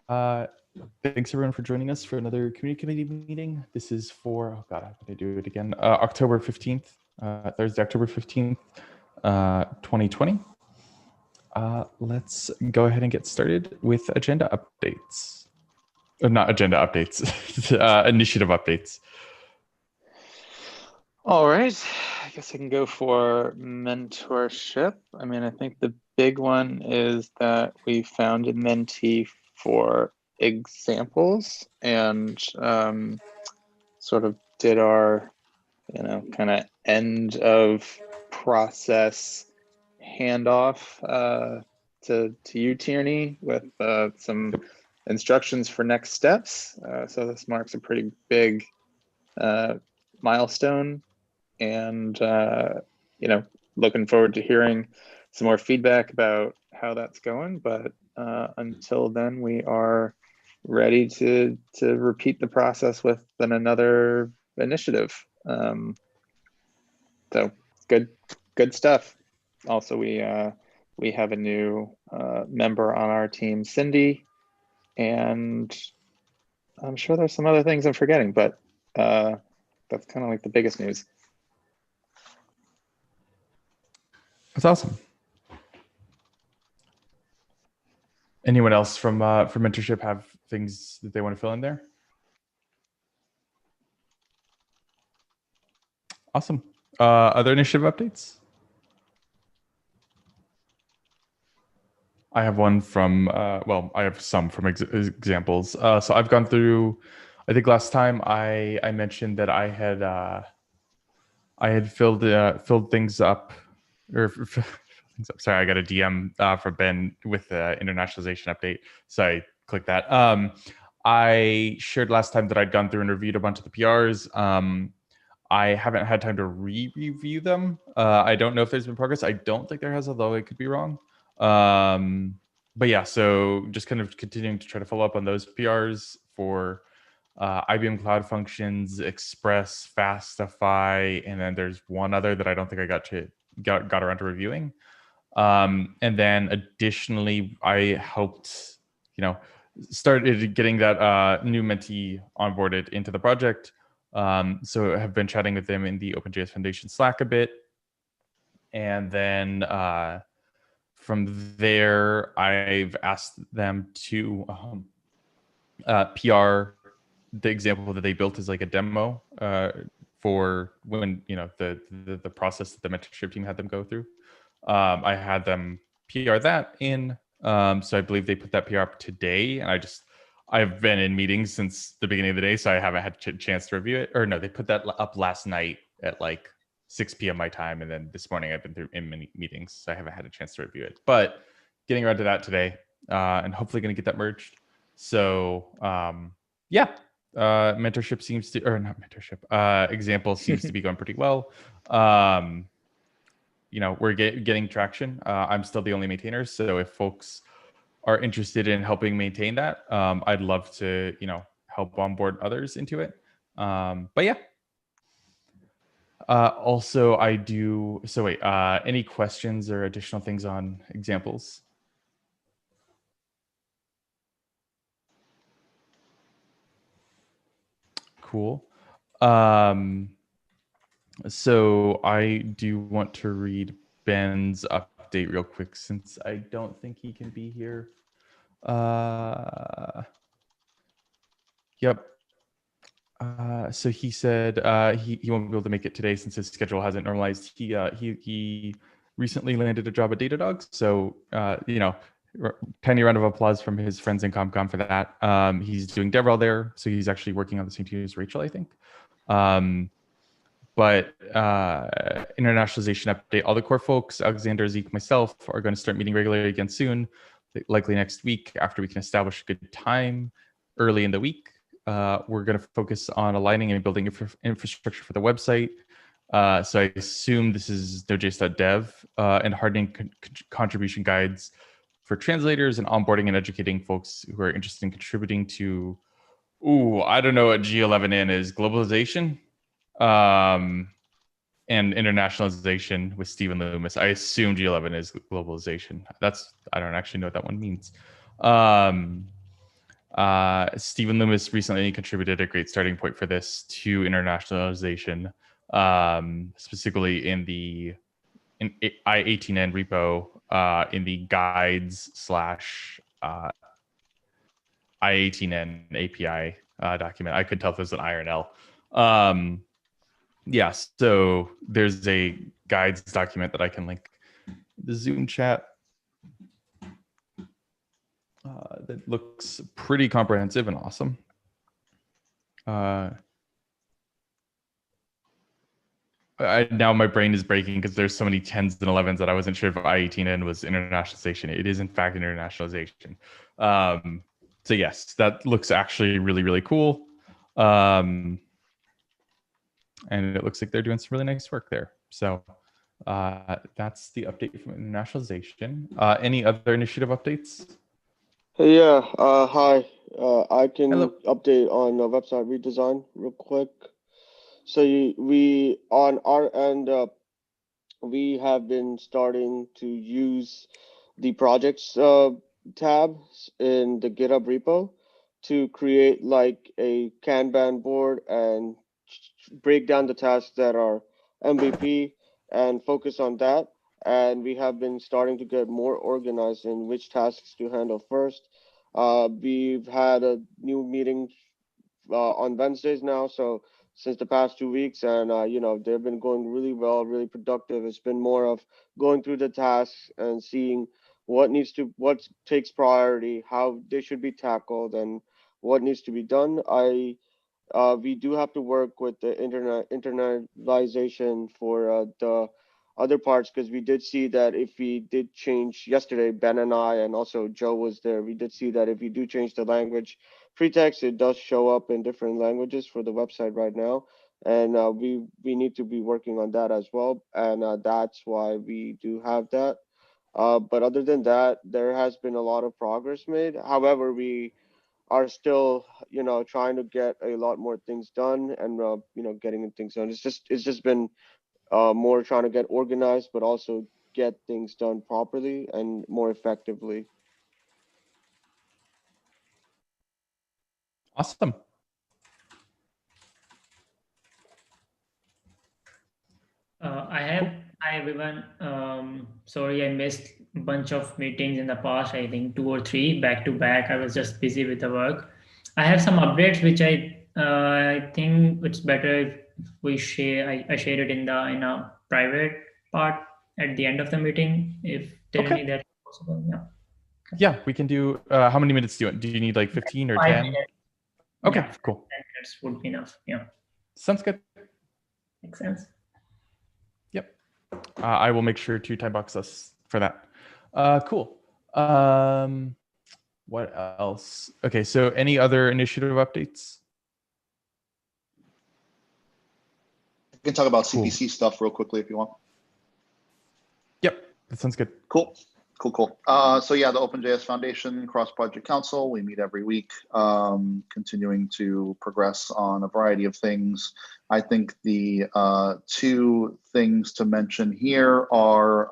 Uh, Thanks everyone for joining us for another community committee meeting. This is for, oh God, I'm going to do it again, October 15th, Thursday, October 15th, 2020. Let's go ahead and get started with agenda updates. Not agenda updates, initiative updates. All right, I guess I can go for mentorship. I mean, I think the big one is that we found a mentee for examples and sort of did our, kind of end of process handoff to you, Tierney, with some instructions for next steps. So this marks a pretty big milestone. And looking forward to hearing some more feedback about how that's going. But until then, we are ready to repeat the process with another initiative. So good stuff. Also, we have a new member on our team, Cindy, and I'm sure there's some other things I'm forgetting, but that's kind of like the biggest news. That's awesome. Anyone else from mentorship have things that they want to fill in there? Awesome. Other initiative updates? I have one from, I have some from examples. So I've gone through, I think last time I mentioned that I had filled things up, sorry, I got a DM from Ben with the internationalization update. So I clicked that. I shared last time that I'd gone through and reviewed a bunch of the PRs. I haven't had time to re-review them. I don't know if there's been progress. I don't think there has, although I could be wrong. But yeah, so just kind of continuing to try to follow up on those PRs for IBM Cloud Functions, Express, Fastify, and then there's one other that I don't think I got around to reviewing. And then additionally, I helped, started getting that new mentee onboarded into the project. So I have been chatting with them in the OpenJS Foundation Slack a bit. And then from there, I've asked them to PR the example that they built as like a demo for when, the process that the mentorship team had them go through. I had them PR that in. So I believe they put that PR up today. And I've been in meetings since the beginning of the day, so I haven't had a chance to review it. Or no, they put that up last night at like 6 p.m. my time. And then this morning I've been through in many meetings, so I haven't had a chance to review it. But getting around to that today and hopefully going to get that merged. So mentorship seems to, or not mentorship, example seems to be going pretty well. We're getting traction. I'm still the only maintainer, so if folks are interested in helping maintain that, I'd love to, help onboard others into it. But yeah. Also, I do. So wait, any questions or additional things on examples? Cool. So I do want to read Ben's update real quick since I don't think he can be here. Yep. So he said he won't be able to make it today since his schedule hasn't normalized. He recently landed a job at Datadog, so tiny round of applause from his friends in ComCom for that. He's doing DevRel there, so he's actually working on the same team as Rachel, I think. But internationalization update, all the core folks, Alexander, Zeke, myself, are going to start meeting regularly again soon, likely next week after we can establish a good time early in the week. We're going to focus on aligning and building infrastructure for the website. So I assume this is Node.js.dev and hardening contribution guides for translators and onboarding and educating folks who are interested in contributing to, I don't know what G11N is, globalization and internationalization with Stephen Loomis. I assume G11 is globalization. I don't actually know what that one means. Um, Stephen Loomis recently contributed a great starting point for this to internationalization, specifically in the I18N repo, in the guides slash I18N API document. I could tell if it was an I or an L. Yeah, so there's a guides document that I can link the Zoom chat that looks pretty comprehensive and awesome. Now my brain is breaking because there's so many 10s and 11s that I wasn't sure if I18N was internationalization. It is in fact internationalization. So yes, that looks actually really, really cool. And it looks like they're doing some really nice work there. So that's the update from internationalization. Any other initiative updates? Yeah, hi. I can Hello. update on website redesign real quick. So we on our end, we have been starting to use the projects tab in the GitHub repo to create like a Kanban board and break down the tasks that are MVP and focus on that. And we have been starting to get more organized in which tasks to handle first. We've had a new meeting on Wednesdays now, so since the past 2 weeks, and they've been going really well, really productive. It's been more of going through the tasks and seeing what takes priority, how they should be tackled, and what needs to be done. We do have to work with the internalization for the other parts, because we did see that if we did change yesterday, Ben and I, and also Joe was there, we did see that if you do change the language pretext, it does show up in different languages for the website right now. And we need to be working on that as well. And that's why we do have that. But other than that, there has been a lot of progress made. However, we are still trying to get a lot more things done, and getting things done, it's just been more trying to get organized, but also get things done properly and more effectively. Awesome. Hi everyone. Sorry, I missed a bunch of meetings in the past, I think 2 or 3 back to back. I was just busy with the work. I have some updates which I think it's better if we share. I share it in a private part at the end of the meeting, if there Okay. any that's possible. Yeah. Yeah, we can do. How many minutes do you want? Do you need like 15 or 5 10? minutes. Okay, Yeah, cool. 10 minutes would be enough. Yeah. Sounds good. Makes sense. Yep. I will make sure to time box us for that. Cool. What else? Okay, so any other initiative updates? We can talk about Cool. CPC stuff real quickly if you want. Yep, that sounds good. Cool. So yeah, the OpenJS Foundation Cross-Project Council, we meet every week, continuing to progress on a variety of things. I think the 2 things to mention here are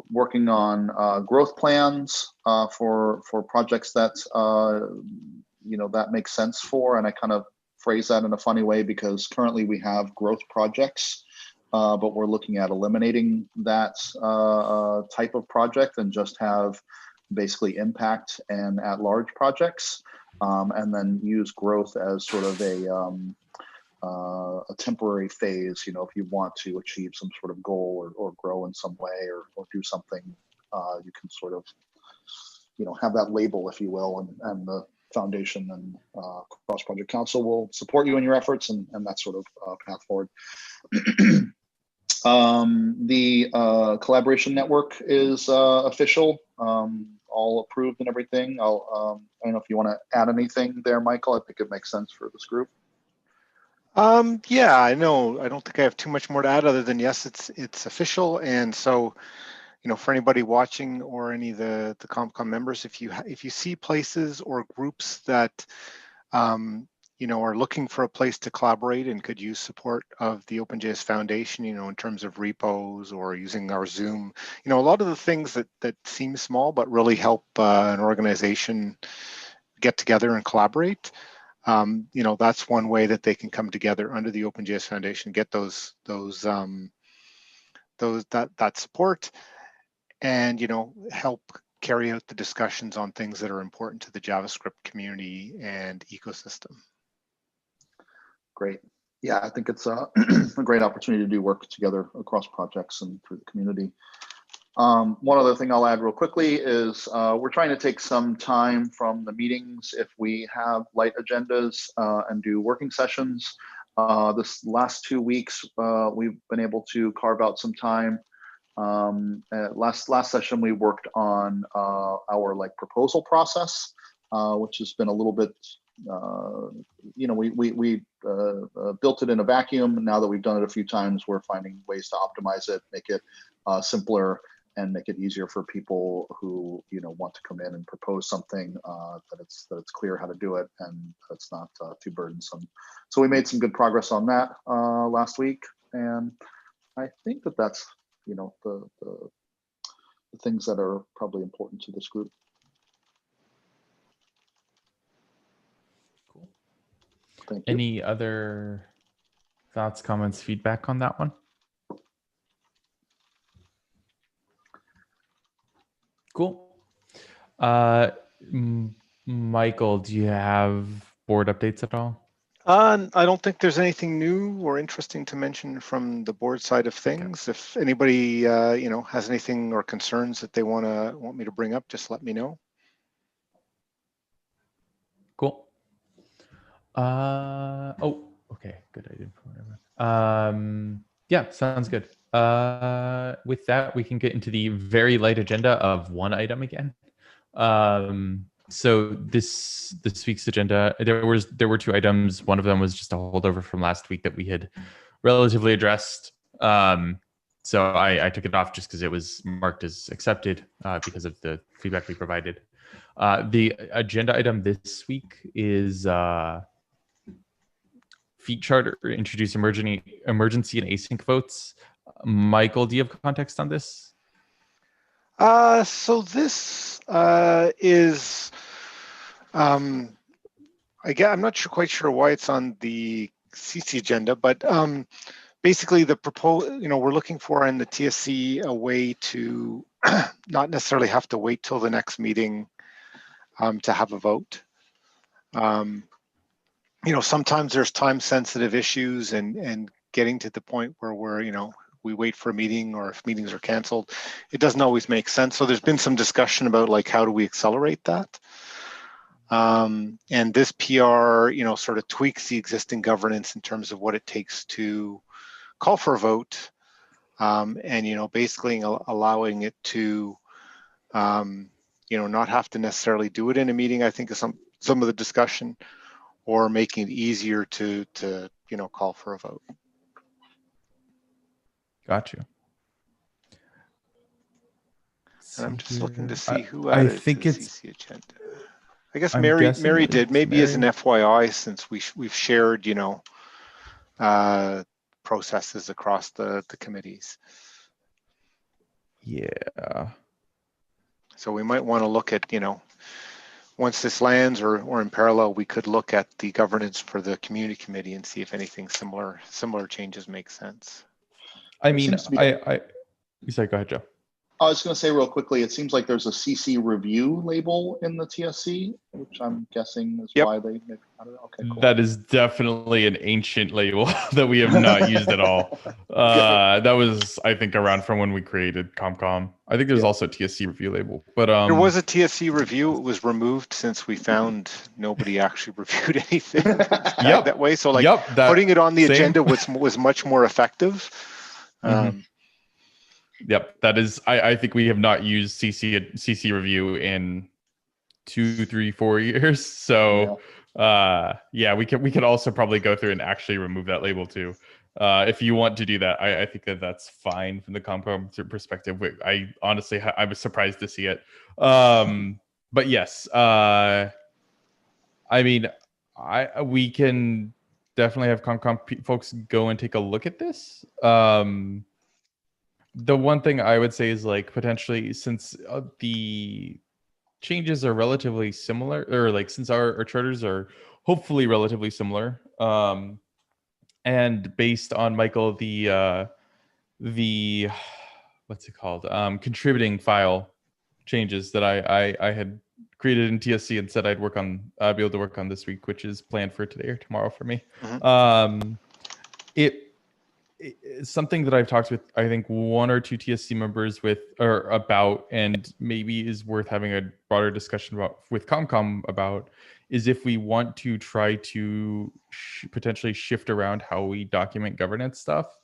working on growth plans for projects that that makes sense for, and I kind of phrase that in a funny way because currently we have growth projects. But we're looking at eliminating that type of project and just have basically impact and at-large projects, and then use growth as sort of a temporary phase. If you want to achieve some sort of goal or grow in some way or do something, you can sort of have that label, if you will, and the foundation and Cross-Project Council will support you in your efforts, and that sort of path forward. The collaboration network is official, all approved and everything. I don't know if you want to add anything there, Michael. I think it makes sense for this group. Yeah, I know. I don't think I have too much more to add other than yes, it's official. And so, for anybody watching or any of the CompCon members, if you see places or groups that are looking for a place to collaborate and could use support of the OpenJS Foundation, in terms of repos or using our Zoom, a lot of the things that seem small but really help an organization get together and collaborate. That's one way that they can come together under the OpenJS Foundation, get that support, and help carry out the discussions on things that are important to the JavaScript community and ecosystem. Great. Yeah, I think it's a great opportunity to do work together across projects and through the community. One other thing I'll add real quickly is we're trying to take some time from the meetings if we have light agendas and do working sessions. This last 2 weeks, we've been able to carve out some time. Last session, we worked on our proposal process, which has been a little bit, we built it in a vacuum. Now that we've done it a few times, we're finding ways to optimize it, make it simpler, and make it easier for people who want to come in and propose something that it's clear how to do it and it's not too burdensome. So we made some good progress on that last week, and I think that's the things that are probably important to this group. Cool. Thank you. Any other thoughts, comments, feedback on that one? Cool. Michael, do you have board updates at all? I don't think there's anything new or interesting to mention from the board side of things. Okay. If anybody, has anything or concerns that they want me to bring up, just let me know. Cool. Oh, okay, good. I didn't. Yeah, sounds good. With that, we can get into the very light agenda of one item again. So this week's agenda, there were 2 items. One of them was just a holdover from last week that we had relatively addressed. So I took it off just because it was marked as accepted because of the feedback we provided. The agenda item this week is feat charter, introduce emergency and async votes. Michael, do you have context on this? So this is, again, I'm not quite sure why it's on the CC agenda, but basically the we're looking for in the TSC a way to not necessarily have to wait till the next meeting to have a vote. Sometimes there's time sensitive issues and getting to the point where we wait for a meeting, or if meetings are canceled, it doesn't always make sense. So there's been some discussion about how do we accelerate that? And this PR, sort of tweaks the existing governance in terms of what it takes to call for a vote, and basically allowing it to, not have to necessarily do it in a meeting. I think is some of the discussion, or making it easier to call for a vote. Got you. And I'm just looking to see who added it to the CC agenda. I guess Mary did. Maybe as an FYI, since we've shared, processes across the committees. Yeah. So we might want to look at, once this lands or in parallel, we could look at the governance for the community committee and see if anything similar changes make sense. I mean, you say, go ahead, Joe. I was going to say real quickly, it seems like there's a CC review label in the TSC, which I'm guessing is why they make out of it. Okay, cool. That is definitely an ancient label that we have not used at all. That was, I think, around from when we created ComCom. I think there's also a TSC review label, but there was a TSC review. It was removed since we found nobody actually reviewed anything that way. So putting it on the agenda was much more effective. Yep, that is. I think we have not used CC review in 2, 3, 4 years. So we could also probably go through and actually remove that label too. If you want to do that, I think that's fine from the ComCom perspective. I honestly, I was surprised to see it. But yes, I mean, we can definitely have ComCom folks go and take a look at this. The one thing I would say is like potentially, since the changes are relatively similar, or like since our charters are hopefully relatively similar, and based on Michael, the what's it called, contributing file changes that I had created in TSC and said I'd work on, be able to work on this week, which is planned for today or tomorrow for me. It's something that I've talked with, I think, one or two TSC members with or about, and maybe is worth having a broader discussion about with ComCom about, is if we want to try to potentially shift around how we document governance stuff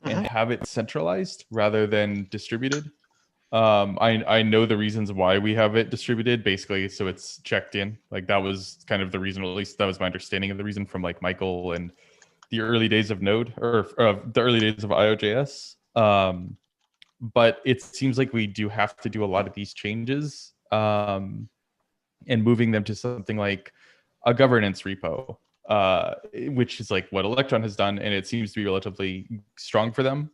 and have it centralized rather than distributed. I know the reasons why we have it distributed, basically, so it's checked in. Like that was kind of the reason, or at least that was my understanding of the reason from like Michael and the early days of Node, or the early days of IOJS. But it seems like we do have to do a lot of these changes, and moving them to something like a governance repo, which is like what Electron has done, and it seems to be relatively strong for them,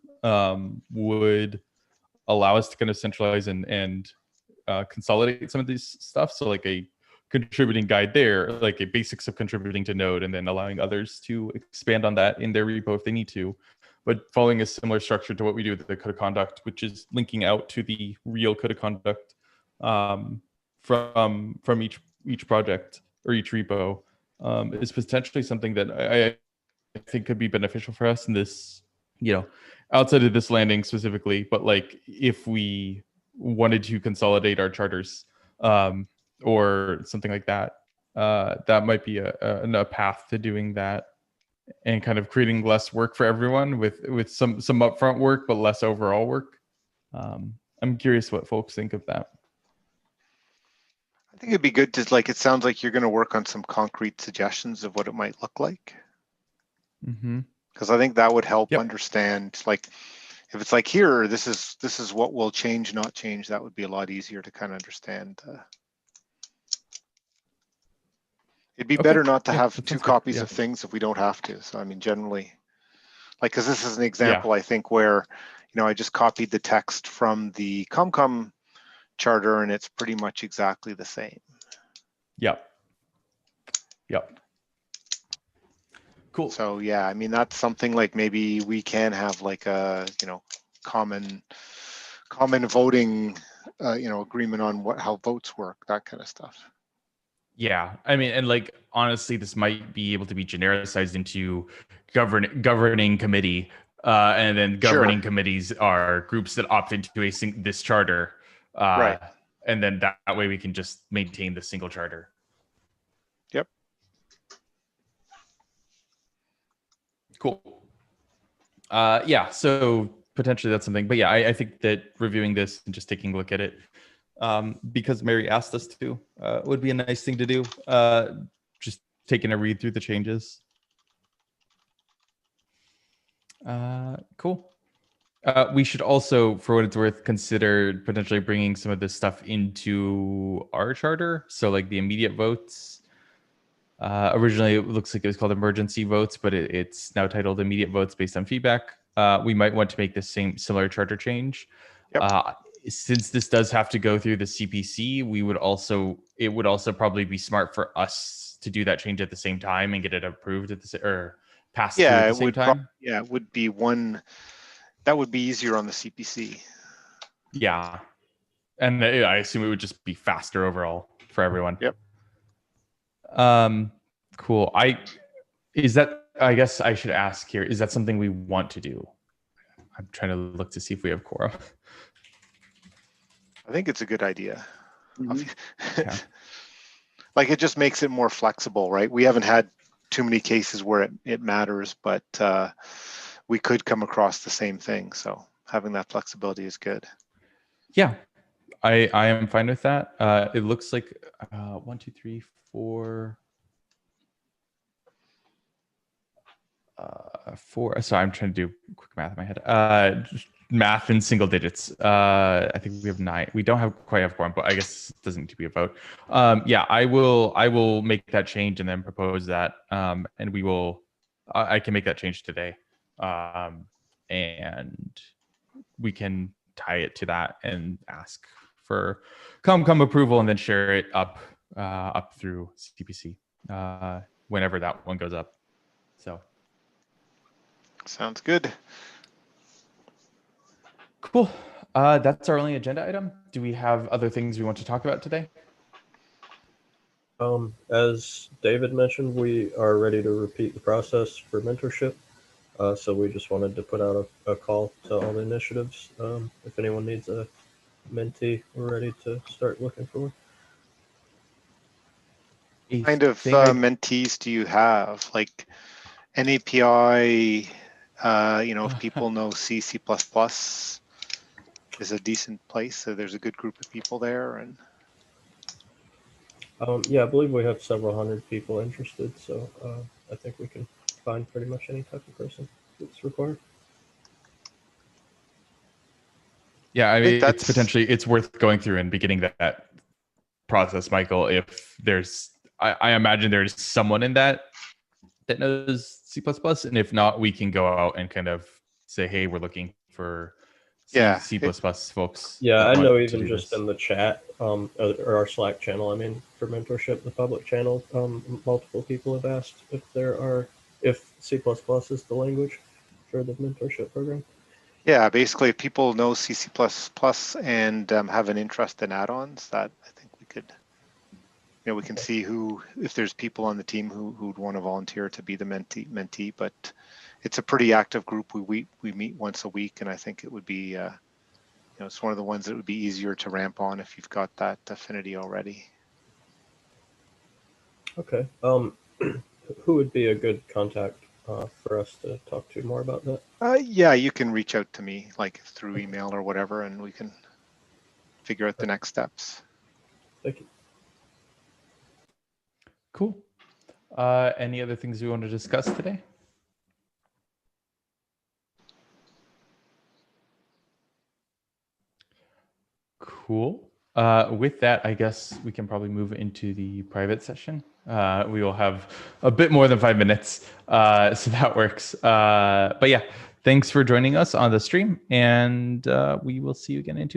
would allow us to kind of centralize and consolidate some of these stuff. So like a contributing guide there, like a basics of contributing to Node, and then allowing others to expand on that in their repo if they need to, but following a similar structure to what we do with the code of conduct, which is linking out to the real code of conduct from each project or each repo, is potentially something that I think could be beneficial for us in this, outside of this landing specifically, but like if we wanted to consolidate our charters, or something like that, that might be a path to doing that, and kind of creating less work for everyone with some upfront work, but less overall work. I'm curious what folks think of that. I think it'd be good to, like, it sounds like you're going to work on some concrete suggestions of what it might look like. Because I think that would help understand, like, if it's like here, this is what will change, not change, that would be a lot easier to kind of understand. It'd be better not to have two copies of things if we don't have to. So I mean, generally, like, because this is an example, I think, where, I just copied the text from the ComCom charter and it's pretty much exactly the same. Yep. Cool. So yeah, I mean, that's something like maybe we can have like a, common voting, agreement on how votes work, that kind of stuff. Yeah, I mean, and like, honestly, this might be able to be genericized into governing committee, and then governing committees are groups that opt into this charter, right? And then that way we can just maintain the single charter. Yep. Cool. Yeah, so potentially that's something, but yeah, I think that reviewing this and just taking a look at it, because Mary asked us to, would be a nice thing to do. Just taking a read through the changes. Cool. We should also, for what it's worth, consider potentially bringing some of this stuff into our charter. So like the immediate votes. Originally, it looks like it was called emergency votes, but it's now titled immediate votes based on feedback. We might want to make the similar charter change. Yep. Since this does have to go through the CPC, it would also probably be smart for us to do that change at the same time and get it approved or passed through at the same time. It would be one that would be easier on the CPC. Yeah, and I assume it would just be faster overall for everyone. Yep. Cool. I guess I should ask here, is that something we want to do? I'm trying to look to see if we have quorum. I think it's a good idea. Yeah. Like, it just makes it more flexible, right? We haven't had too many cases where it matters, but we could come across the same thing. So having that flexibility is good. Yeah, I am fine with that. It looks like 1, 2, 3, 4. 4. Sorry, I'm trying to do quick math in my head. math in single digits. I think we have 9. We don't quite have quorum, but I guess it doesn't need to be a vote. Yeah, I will make that change and then propose that, and we will. I can make that change today, and we can tie it to that and ask for come approval, and then share it up through CPC whenever that one goes up. So sounds good. Cool. That's our only agenda item. Do we have other things we want to talk about today? As David mentioned, we are ready to repeat the process for mentorship. So we just wanted to put out a call to all the initiatives. If anyone needs a mentee, we're ready to start looking for one. What kind of mentees do you have? Like an API, if people know C, C++ is a decent place. So there's a good group of people there. And yeah, I believe we have several hundred people interested. So I think we can find pretty much any type of person that's required. Yeah, I mean, it's worth going through and beginning that process, Michael. If there's, I imagine there's someone in that knows C++, and if not, we can go out and kind of say, hey, we're looking for C++ folks. Yeah, I know even just in the chat, or our Slack channel, I mean, for mentorship, the public channel, multiple people have asked if C++ is the language for the mentorship program. Yeah, basically, if people know C++ and have an interest in add-ons, that I think we could, we can see if there's people on the team who'd want to volunteer to be the mentee. But it's a pretty active group. We meet once a week, and I think it would be, it's one of the ones that would be easier to ramp on if you've got that affinity already. Okay. Who would be a good contact for us to talk to more about that? Yeah, you can reach out to me like through email or whatever, and we can figure out the next steps. Thank you. Cool. Any other things we want to discuss today? Cool. With that, I guess we can probably move into the private session. We will have a bit more than 5 minutes, so that works. But yeah, thanks for joining us on the stream, and we will see you again in 2